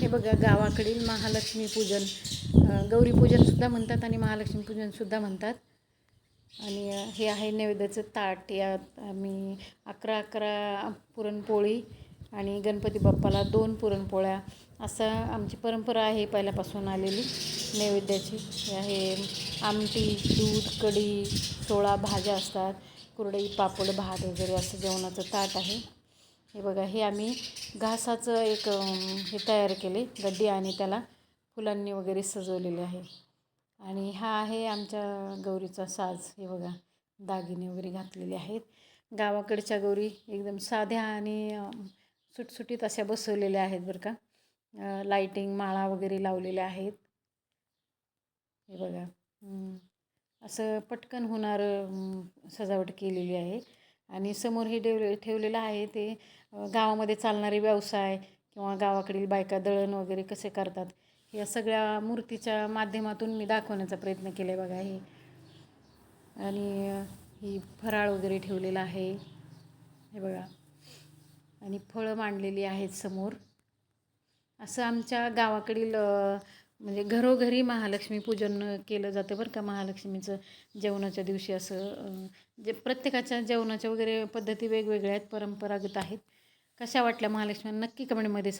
हे बघा गावाकडील महालक्ष्मी पूजन, गौरी पूजनसुद्धा म्हणतात आणि महालक्ष्मी पूजनसुद्धा म्हणतात. आणि हे आहे नैवेद्याचं ताट. यात आम्ही 11 पुरणपोळी आणि गणपती बाप्पाला 2 पुरणपोळ्या, असं आमची परंपरा आहे पहिल्यापासून आलेली नैवेद्याची. हे आहे आमटी, दूध, कढी, 16 भाज्या असतात, कुरडई, पापड, भात वगैरे असं जेवणाचं ताट आहे. हे बघा, हे आम्ही घासाचं एक हे तयार केले गड्डी आणि त्याला फुलांनी वगैरे सजवलेले आहे. आणि हा आहे आमच्या गौरीचा साज. हे बघा, दागिने वगैरे घातलेले आहेत. गावाकडच्या गौरी एकदम साध्या आणि सुटसुटीत अशा बसवलेल्या आहेत बरं का. लाईटिंग, माळा वगैरे लावलेल्या आहेत. हे बघा, असं पटकन होणारं सजावट केलेली आहे. आणि समोर हे ठेवलेलं आहे ते गावामध्ये चालणारे व्यवसाय किंवा गावाकडील बायका दळण वगैरे कसे करतात, या सगळ्या मूर्तीच्या माध्यमातून मी दाखवण्याचा प्रयत्न केला आहे. बघा, हे आणि ही फराळ वगैरे ठेवलेला आहे. हे बघा, आणि फळं मांडलेली आहेत समोर. असं आमच्या गावाकडील म्हणजे घरोघरी महालक्ष्मी पूजन केलं जातं बरं का. महालक्ष्मीचं जेवणाच्या दिवशी असं जे प्रत्येकाच्या जेवणाच्या वगैरे पद्धती वेगवेगळ्या आहेत, परंपरागत आहेत. कशा वाटल्या महालक्ष्मी नक्की कमेंटमध्ये सांगा.